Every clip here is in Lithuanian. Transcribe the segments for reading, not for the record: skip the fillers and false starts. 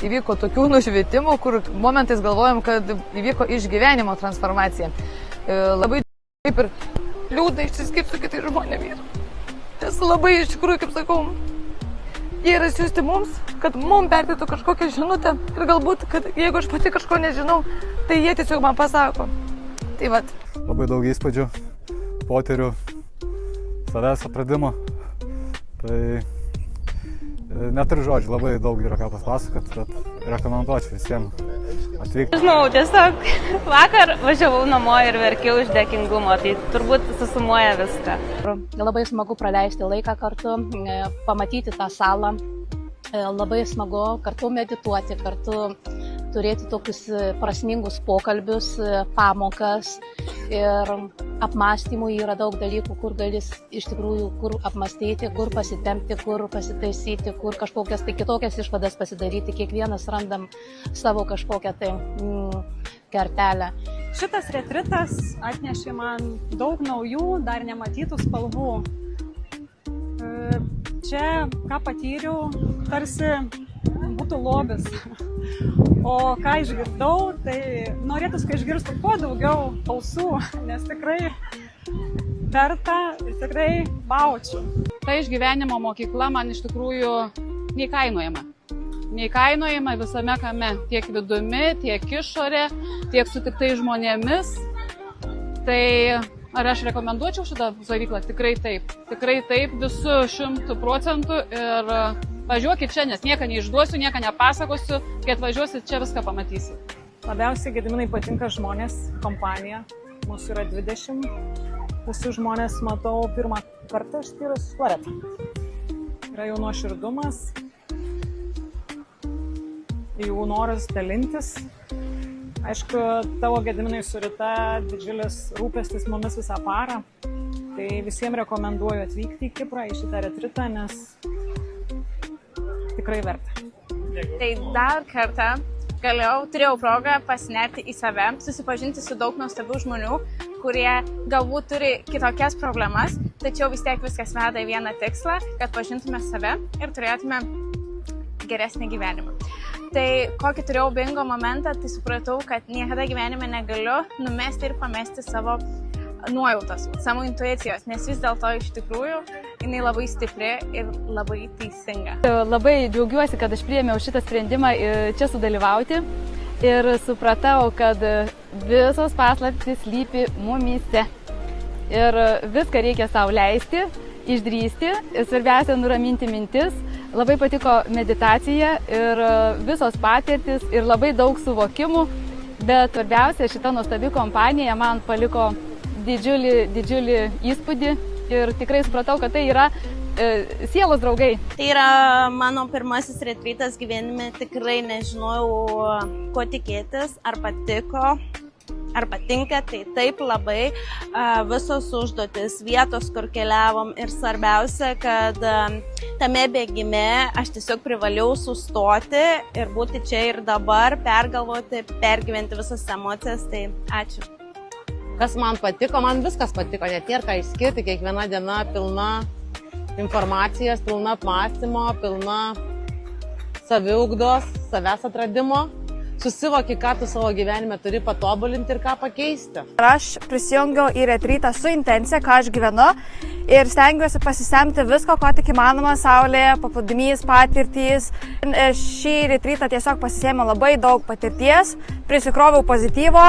įvyko tokių nušvitimų, kur momentais galvojom, kad įvyko išgyvenimo transformacija. Labai kaip ir liūdna išsiskirti su kitais žmonėmis. Nes labai iš tikrųjų, kaip sakau, jie yra siūsti mums, kad mums pertėtų kažkokią žinutę ir galbūt, kad jeigu aš pati kažko nežinau, tai jie tiesiog man pasako. Tai vat. Labai daug įspūdžių, potyrių, savęs atradimo. Tai neturiu žodžių, labai daug yra ką papasakot, bet rekomenduočiau visiems atvykti. Žinau, tiesiog vakar važiavau namo ir verkiau iš dėkingumo, tai turbūt susumuoja viską. Labai smagu praleisti laiką kartu, pamatyti tą salą, labai smagu kartu medituoti, kartu turėti tokius prasmingus pokalbius, pamokas ir apmąstymų yra daug dalykų, kur gali iš tikrųjų kur apmąstyti, kur pasitempti, kur pasitaisyti, kur kažkokias tai kitokias išvadas pasidaryti. Kiekvienas randam savo kažkokią tai kertelę. Šitas retritas atnešė man daug naujų, dar nematytų spalvų. Čia, ką patyriau, tarsi būtų lobis. O ką išgirdau, tai norėtųsi, kai išgirstų kuo daugiau balsų, nes tikrai verta ir tikrai baučiu. Ta išgyvenimo mokykla man iš tikrųjų neįkainojama. Neįkainojama visame kame, tiek vidumi, tiek išorė, tiek su tiktais žmonėmis. Tai ar aš rekomenduočiau šitą stovyklą? Tikrai taip. Tikrai taip, visų 100% ir važiuokit čia, nes nieką neišduosiu, nieką nepasakosiu, kai atvažiuosit čia viską pamatysit. Labiausiai Gediminai patinka žmonės, kompanija. Mūsų yra 20. Visi žmonės matau pirmą kartą išskyrus Loretą. Yra jų nuoširdumas, jų noras dalintis. Aišku, tavo Gediminai su Rita didžiulis rūpestis mumis visą parą. Tai visiems rekomenduoju atvykti į Kiprą, į šitą retritą, nes tikrai verta. Tai dar kartą turėjau progą pasinerti į save, susipažinti su daug nuostabių žmonių, kurie galbūt turi kitokias problemas, tačiau vis tiek viskas veda į vieną tikslą, kad pažintume save ir turėtume geresnį gyvenimą. Tai kokį turėjau bingo momentą, tai supratau, kad niekada gyvenime negaliu numesti ir pamesti savo nuojautos, savo intuicijos, nes vis dėlto iš tikrųjų jinai labai stipri ir labai teisinga. Labai džiaugiuosi, kad aš priėmiau šitą sprendimą čia sudalyvauti ir supratau, kad visos paslaptys slypi mumyse. Ir viską reikia sau leisti, išdrįsti, svarbiausia nuraminti mintis. Labai patiko meditacija ir visos patirtis ir labai daug suvokimų, bet svarbiausia, šita nuostabi kompanija man paliko didžiulį įspūdį ir tikrai supratau, kad tai yra sielos draugai. Tai yra mano pirmasis retritas gyvenime, tikrai nežinojau, ko tikėtis, ar patiko, ar patinka, tai taip labai visos užduotis, vietos, kur keliavom ir svarbiausia, kad tame bėgime aš tiesiog privalau sustoti ir būti čia ir dabar, pergalvoti, pergyventi visas emocijas, tai ačiū. Kas man patiko, man viskas patiko, net nėra ką išskirti, kiekviena diena pilna informacijos, pilna apmąstymo, pilna saviugdos, savęs atradimo. Susivoki, ką tu savo gyvenime turi patobulinti ir ką pakeisti. Aš prisijungiau į retrytą su intencija, ką aš gyvenu ir stengiuosi pasisemti visko, ko tik įmanoma saulėje, paplūdimys, patirtys. Šį retrytą tiesiog pasisėmiau labai daug patirties, prisikroviau pozityvo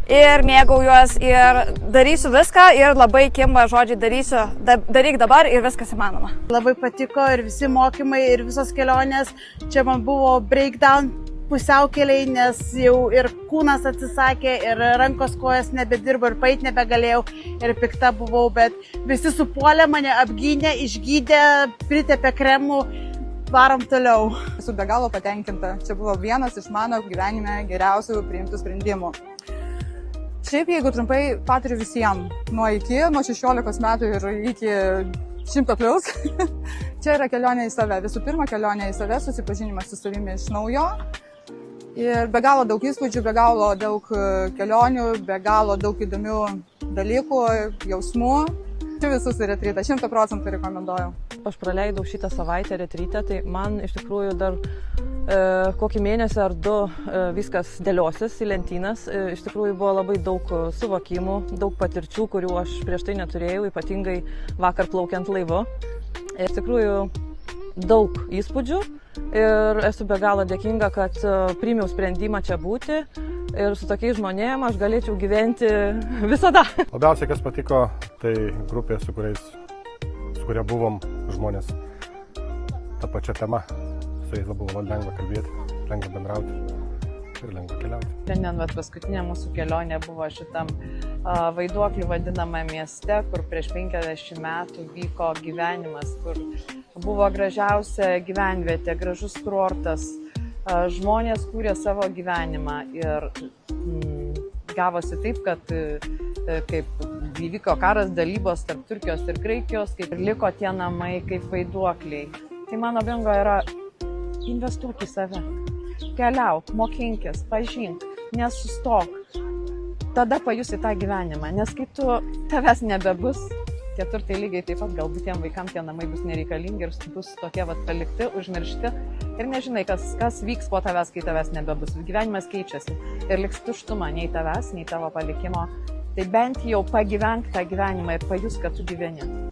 ir mėgaujuos ir darysiu viską ir labai kimba žodžiai daryk dabar ir viskas įmanoma. Labai patiko ir visi mokymai ir visos kelionės. Čia man buvo breakdown pusiaukeliai, nes jau ir kūnas atsisakė, ir rankos kojas nebedirbo, ir paeit nebegalėjau, ir pikta buvau, bet visi supuolė mane, apgynė, išgydė, pritepė kremų, varom toliau. Esu be galo patenkinta. Čia buvo vienas iš mano gyvenime geriausių priimtų sprendimų. Šiaip, jeigu trumpai, patiriu visiems, nuo 16 metų ir iki 100+. Čia yra kelionė į save. Visų pirma, kelionė į save, susipažinimas su savimi iš naujo. Ir be galo daug įspūdžių, be galo daug kelionių, be galo daug įdomių dalykų, jausmų. Čia visus retrytą 100% rekomenduoju. aš praleidau šitą savaitę retryte, tai man iš tikrųjų dar kokį mėnesį ar du viskas dėliosis į lentynas. Iš tikrųjų buvo labai daug suvokimų, daug patirčių, kurių aš prieš tai neturėjau, ypatingai vakar plaukiant laivu. Iš tikrųjų daug įspūdžių ir esu be galo dėkinga, kad priėmiau sprendimą čia būti ir su tokiais žmonėmis aš galėčiau gyventi visada. Labiausiai kas patiko, tai grupė, su kuria buvom žmonės tą pačią temą. Su jais buvo lengva kalbėti, lengva bendrauti ir lengva keliauti. Šiandien paskutinė mūsų kelionė buvo šitam Vaiduoklį vadinamame mieste, kur prieš 50 metų vyko gyvenimas, kur buvo gražiausia gyvenvietė, gražus kurortas. Žmonės kūrė savo gyvenimą ir gavosi taip, kad kaip įvyko karas, dalybos tarp Turkijos ir Graikijos, kaip ir liko tie namai kaip vaiduokliai. Tai mano bingo yra: investuok į save, keliauk, mokinkis, pažink, nesustok, tada pajusi tą gyvenimą, nes kai tavęs nebebus, kitur tai lygiai taip pat galbūt tiem vaikams tie namai bus nereikalingi ir bus tokie palikti, užmiršti ir nežinai, kas vyks po tavęs, kai tavęs nebebus. Gyvenimas keičiasi ir liks tuštuma nei tavęs, nei tavo palikimo. Tai bent jau pagyvenk tą gyvenimą ir pajus, kad tu gyveni.